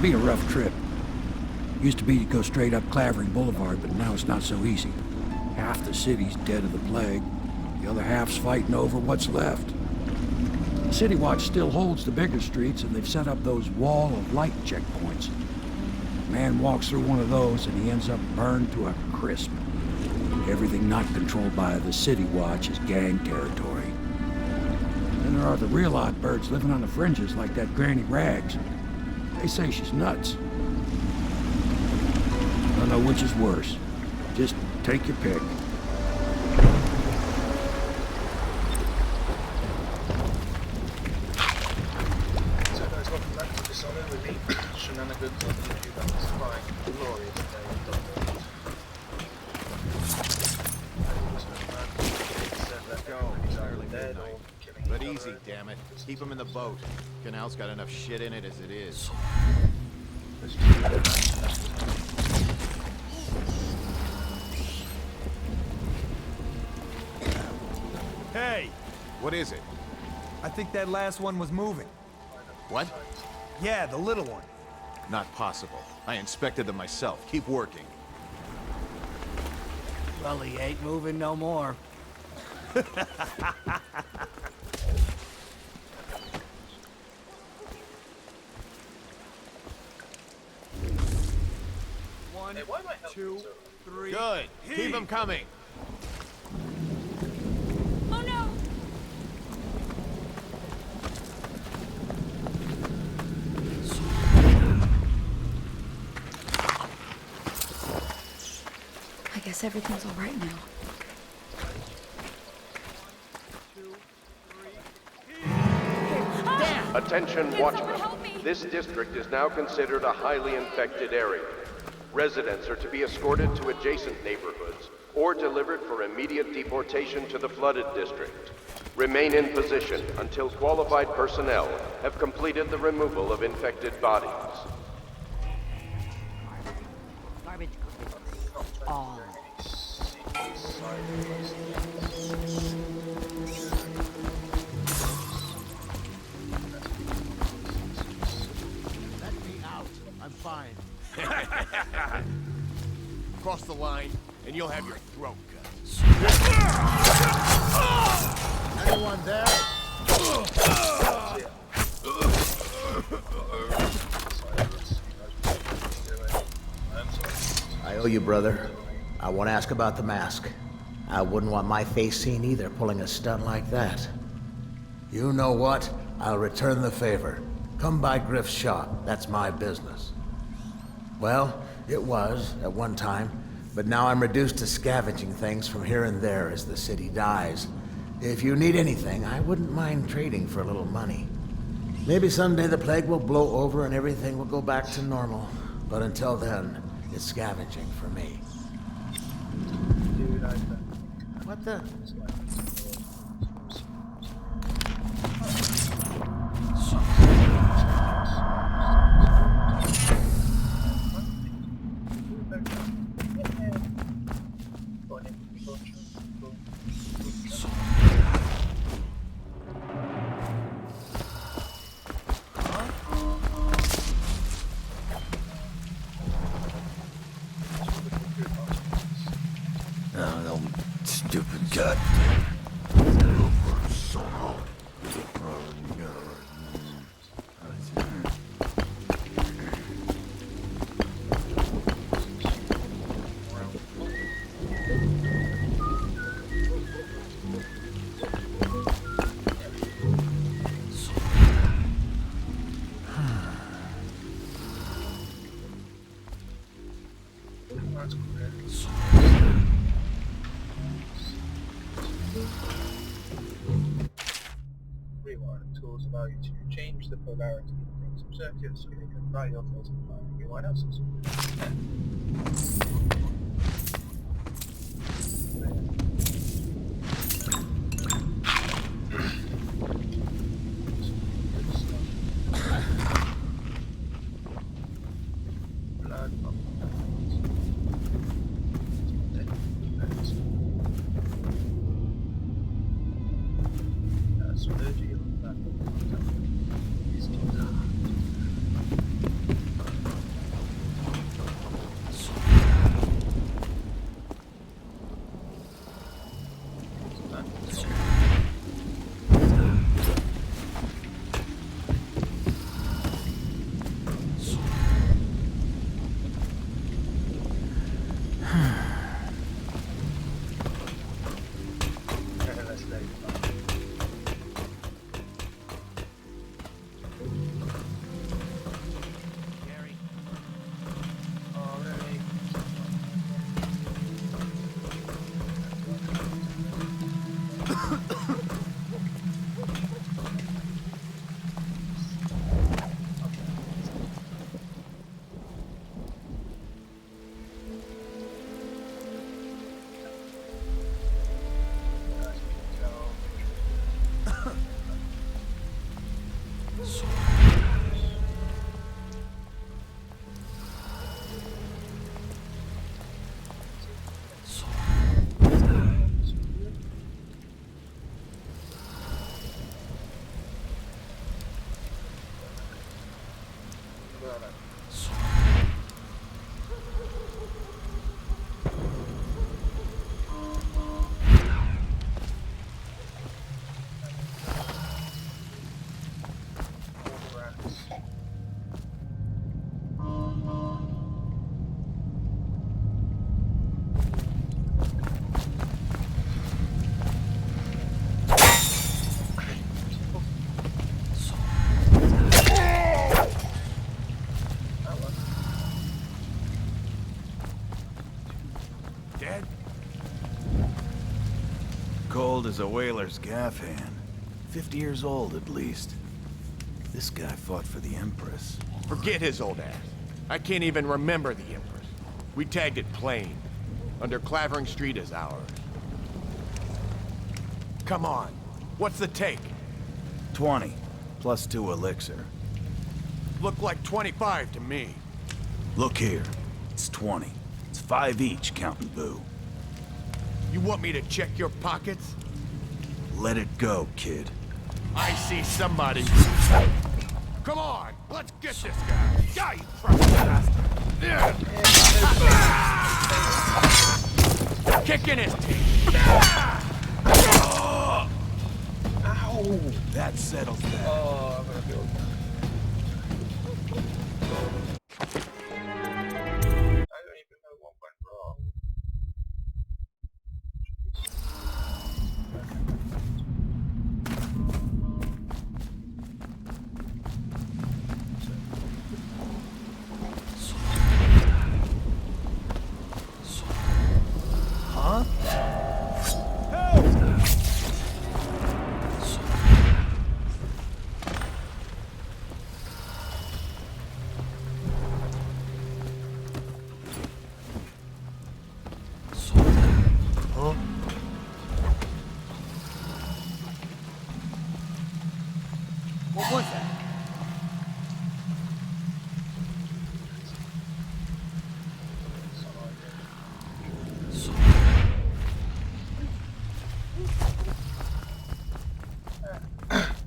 It'll be a rough trip. Used to be to go straight up Clavering Boulevard, but now it's not so easy. Half the city's dead of the plague. The other half's fighting over what's left. The City Watch still holds the bigger streets, and they've set up those wall of light checkpoints. A man walks through one of those, and he ends up burned to a crisp. Everything not controlled by the City Watch is gang territory. Then there are the real odd birds living on the fringes like that Granny Rags. They say she's nuts. Don't know which is worse. Just take your pick. So guys, welcome back to Dishonored with me, Shenanigans on YouTube. That's fine. Glorious day of Dishonored. But easy, damn it. Keep him in the boat. Canal's got enough shit in it as it is. Hey! What is it? I think that last one was moving. What? Yeah, the little one. Not possible. I inspected them myself. Keep working. Well, he ain't moving no more. One, Hey, why am I helping 2, so? 3. Good. Keep them coming. Oh no! I guess everything's all right now. 2, 3. Attention, Can Watchmen. someone help me? This district is now considered a highly infected area. Residents are to be escorted to adjacent neighborhoods or delivered for immediate deportation to the flooded district. Remain in position until qualified personnel have completed the removal of infected bodies. Garbage. Oh. Let me out. I'm fine. Cross the line, and you'll have your throat cut. Anyone there? I owe you, brother. I want to ask about the mask. I wouldn't want my face seen either, pulling a stunt like that. You know what? I'll return the favor. Come by Griff's shop. That's my business. Well, it was, at one time, but now I'm reduced to scavenging things from here and there as the city dies. If you need anything, I wouldn't mind trading for a little money. Maybe someday the plague will blow over and everything will go back to normal. But until then, it's scavenging for me. Dude, What the? No, stupid gut. Rewind tools allow you to change the polarity of things observed, so you can write your thoughts and find rewind answers. Dead? Cold as a whaler's gaff hand. 50 years old, at least. This guy fought for the Empress. Forget his old ass. I can't even remember the Empress. We tagged it plain. Under Clavering Street is ours. Come on. What's the take? 20, plus 2 elixir. Look like 25 to me. Look here. It's 20. It's 5 each, counting Boo. You want me to check your pockets? Let it go, kid. I see somebody. Come on, let's get this guy. Yeah, you fucking bastard. Kicking his teeth. Ow! That settles that. Oh, I'm gonna feel. I don't even know what went wrong. Huh? What was that?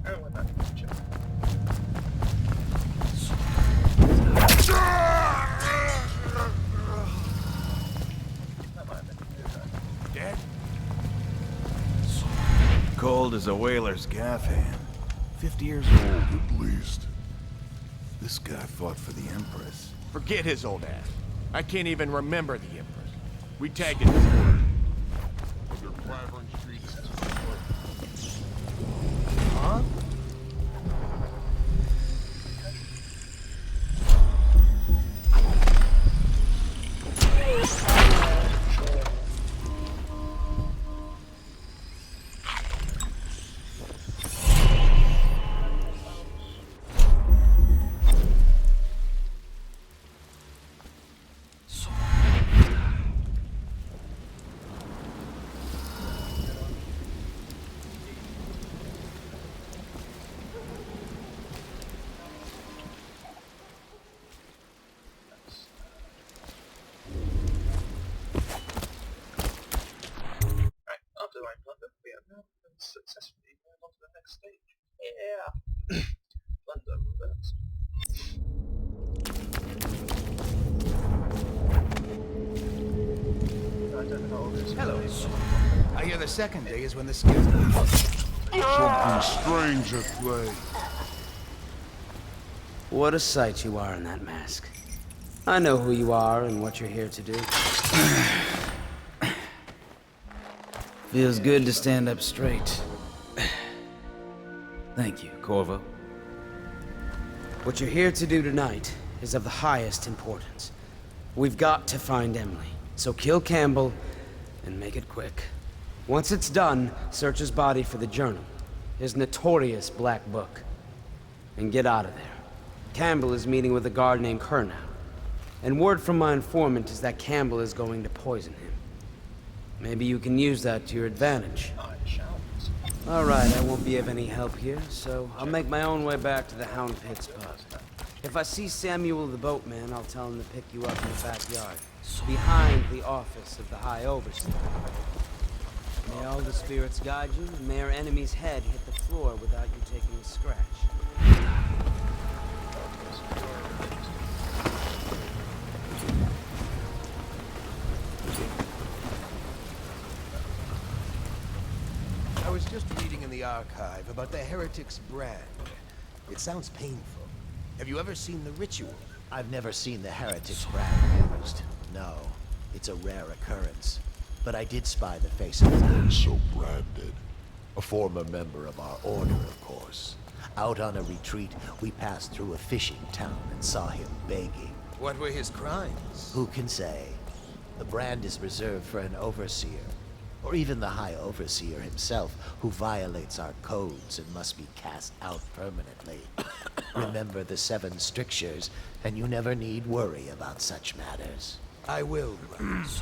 I went that picture. That might have been good. Dead? Cold as a whaler's gaff hand. 50 years old, at least. This guy fought for the Empress. Forget his old ass. I can't even remember the Empress. We tagged it. Under Clavering Street. Huh? After my blunder, we have now successfully moved on to the next stage. Yeah! Blunder reversed. I don't know how this is. Hello. I hear the second day is when the skills... Something strange at play. What a sight you are in that mask. I know who you are and what you're here to do. Feels good to stand up straight. Thank you, Corvo. What you're here to do tonight is of the highest importance. We've got to find Emily, so kill Campbell and make it quick. Once it's done, search his body for the journal, his notorious black book, and get out of there. Campbell is meeting with a guard named Kernow, and word from my informant is that Campbell is going to poison him. Maybe you can use that to your advantage. I shall. Alright, I won't be of any help here, so I'll make my own way back to the Hound Pits pub. If I see Samuel the boatman, I'll tell him to pick you up in the backyard, behind the office of the High Overseer. May all the spirits guide you, and may our enemy's head hit the floor without you taking a scratch. I was just reading in the archive about the heretic's brand. It sounds painful. Have you ever seen the ritual? I've never seen the heretic's brand used. No, it's a rare occurrence. But I did spy the face of the man. So branded. A former member of our order, of course. Out on a retreat, we passed through a fishing town and saw him begging. What were his crimes? Who can say? The brand is reserved for an overseer, or even the High Overseer himself, who violates our codes and must be cast out permanently. Remember the 7 strictures, and you never need worry about such matters. I will, Blunders.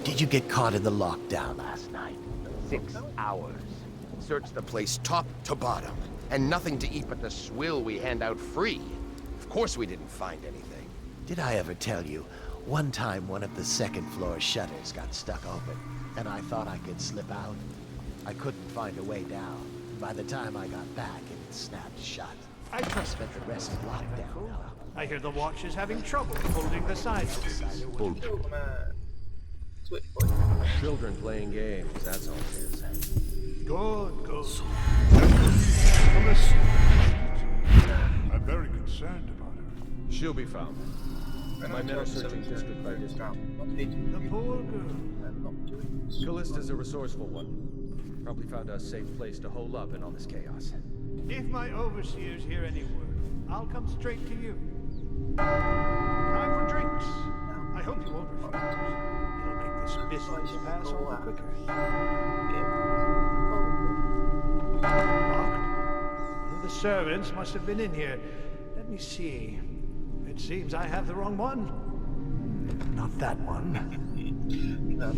Did you get caught in the lockdown last night? 6 hours. Searched the place top to bottom. And nothing to eat but the swill we hand out free. Of course we didn't find anything. Did I ever tell you, one time one of the second floor shutters got stuck open, and I thought I could slip out? I couldn't find a way down. By the time I got back, it snapped shut. I spent the rest of lockdown. I hear the watch is having trouble holding the sides. Children playing games, that's all it is. Good, good. I'm very concerned about her. She'll be found. My men are searching district by district. The poor girl. Callista's a resourceful one. Probably found a safe place to hole up in all this chaos. If my overseers hear any word, I'll come straight to you. Time for drinks. I hope you won't refuse. It'll make this business pass all the quicker. Locked? One of the servants must have been in here. Let me see. It seems I have the wrong one. Not that one. No.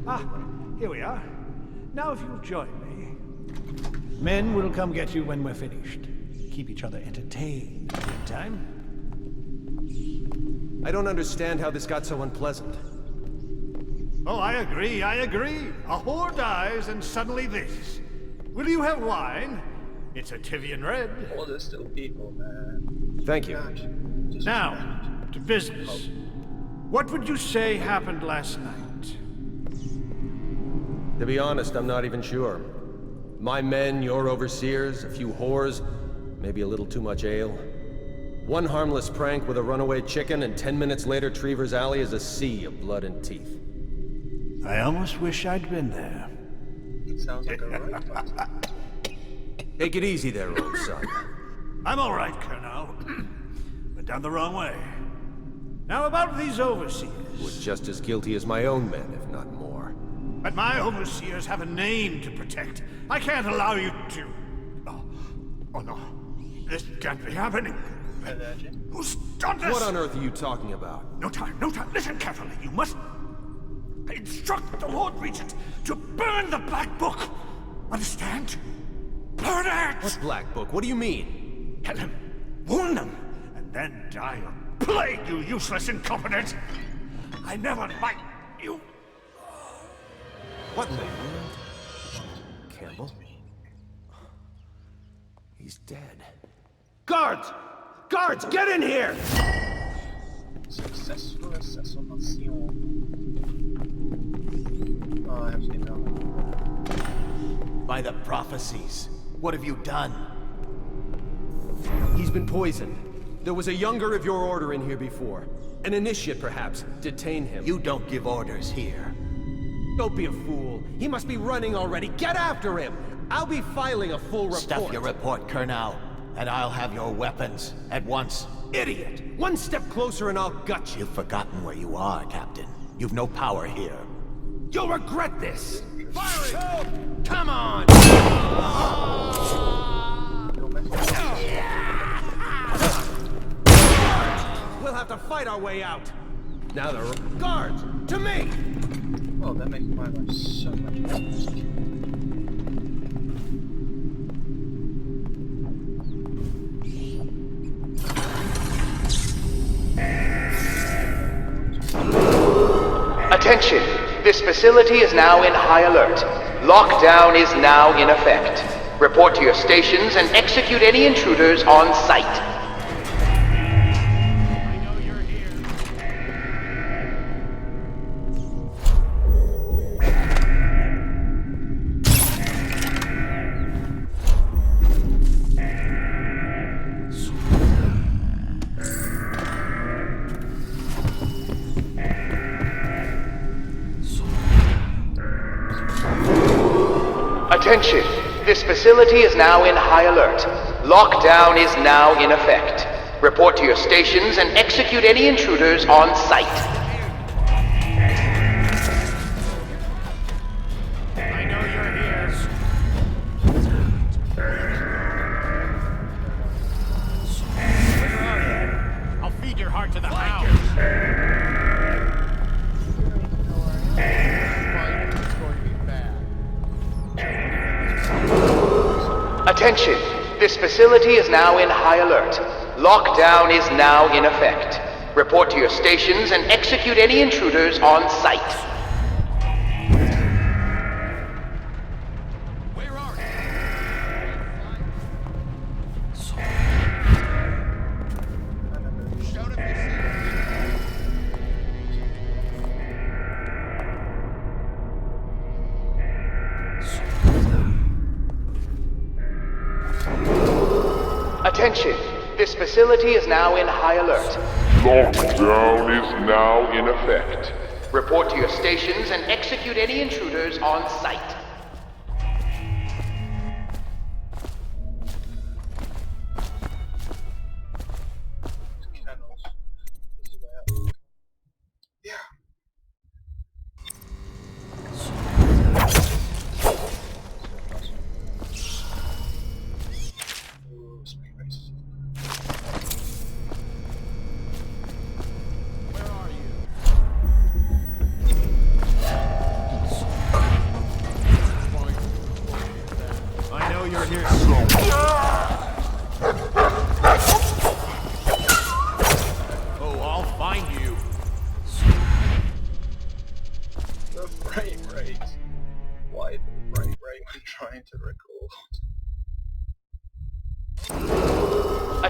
Ah, here we are. Now if you'll join me. Men will come get you when we're finished. Keep each other entertained. Good time? I don't understand how this got so unpleasant. Oh, I agree, I agree. A whore dies and suddenly this. Will you have wine? It's a Tivian Red. Oh, there's still people, man. Thank you. Now, to business. What would you say happened last night? To be honest, I'm not even sure. My men, your overseers, a few whores, maybe a little too much ale. One harmless prank with a runaway chicken, and 10 minutes later, Trevor's Alley is a sea of blood and teeth. I almost wish I'd been there. It sounds like a right button. Take it easy there, old son. I'm all right, Colonel. Went down the wrong way. Now about these overseers. Was just as guilty as my own men, if not more. But my overseers have a name to protect. I can't allow you to... Oh no. This can't be happening. Who's done this? What on earth are you talking about? No time, no time. Listen carefully. You must instruct the Lord Regent to burn the Black Book. Understand? Burn it! What Black Book? What do you mean? Tell him. Warn them. And then die of plague, you useless incompetent. I never liked you. What in the world? Campbell? He's dead. Guards! Guards, get in here! Successful assassination. Oh, I have seen that one. By the prophecies, what have you done? been poisoned. There was a younger of your order in here before. An initiate, perhaps. Detain him. You don't give orders here. Don't be a fool. He must be running already. Get after him! I'll be filing a full report. Stuff your report, Colonel, and I'll have your weapons at once. Idiot! One step closer and I'll gut you. You've forgotten where you are, Captain. You've no power here. You'll regret this! Firing! Come on! We'll have to fight our way out. Now the guards, to me! Oh, that makes my life so much better. Attention! This facility is now in high alert. Lockdown is now in effect. Report to your stations and execute any intruders on site. Attention! This facility is now in high alert. Lockdown is now in effect. Report to your stations and execute any intruders on site. I know you're here. Where are you? I'll feed your heart to the house. Attention! This facility is now in high alert. Lockdown is now in effect. Report to your stations and execute any intruders on site. Where are you? Shout if you see Attention! This facility is now in high alert. Lockdown is now in effect. Report to your stations and execute any intruders on site.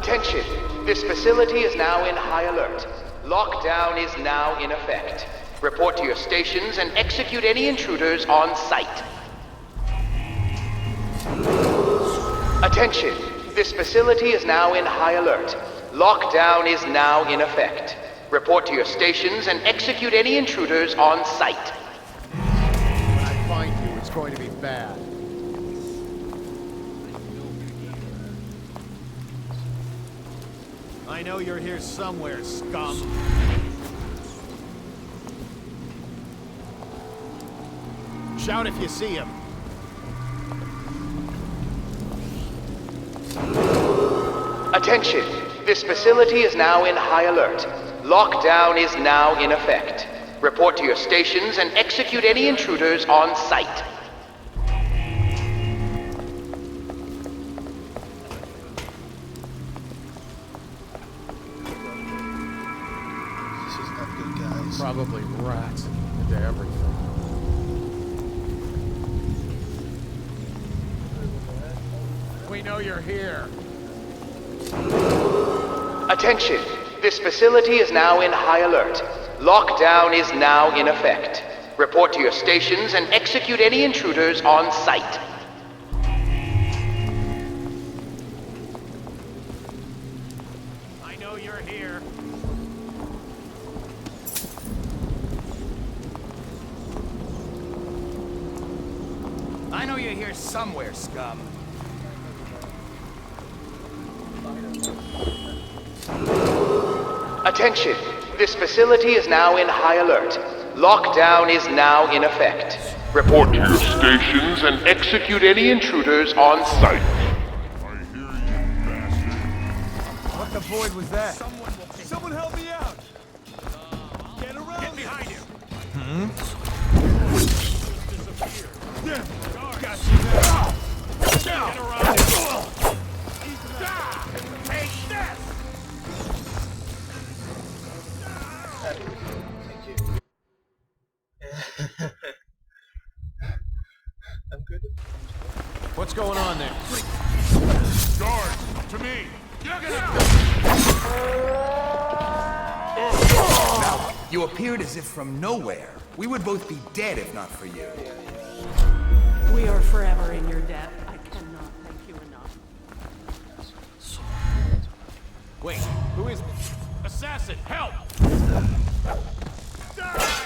Attention! This facility is now in high alert. Lockdown is now in effect. Report to your stations and execute any intruders on site. Attention! This facility is now in high alert. Lockdown is now in effect. Report to your stations and execute any intruders on site. When I find you, it's going to be bad. I know you're here somewhere, scum. Shout if you see him. Attention! This facility is now in high alert. Lockdown is now in effect. Report to your stations and execute any intruders on site. Probably rats into everything. We know you're here. Attention! This facility is now in high alert. Lockdown is now in effect. Report to your stations and execute any intruders on site. know you're here. I know you're here somewhere, scum. Attention! This facility is now in high alert. Lockdown is now in effect. Report to your stations and execute any intruders on sight. What the void was that? Someone help me out! Get around! Get behind him! Yeah. Got you now! Get around him! Take this! I'm good. What's going on there? Guards, to me! Now, you appeared as if from nowhere. We would both be dead if not for you. We are forever in your debt. I cannot thank you enough. Wait, who is this? Assassin, help! Die!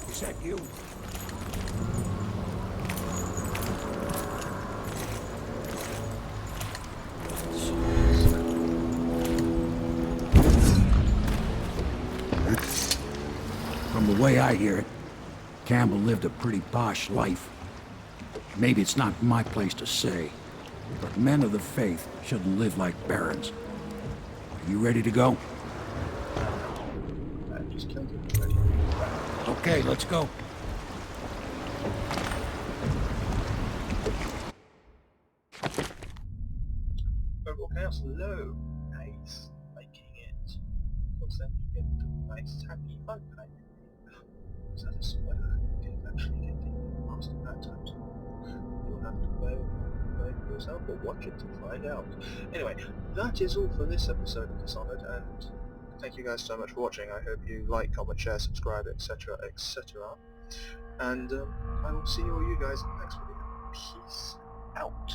Is that you? From the way I hear it, Campbell lived a pretty posh life. Maybe it's not my place to say, but men of the faith shouldn't live like barons. Are you ready to go? Okay, let's go. Overall chaos low. Nice. Liking it. Because then you get the nice happy fun kind of thing. So as a spoiler, you can actually get the master bad times. You'll have yourself or watch it to find out. Anyway, that is all for this episode of Dishonored, and thank you guys so much for watching. I hope you like, comment, share, subscribe, etc, etc. And I will see all you guys in the next video. Peace out.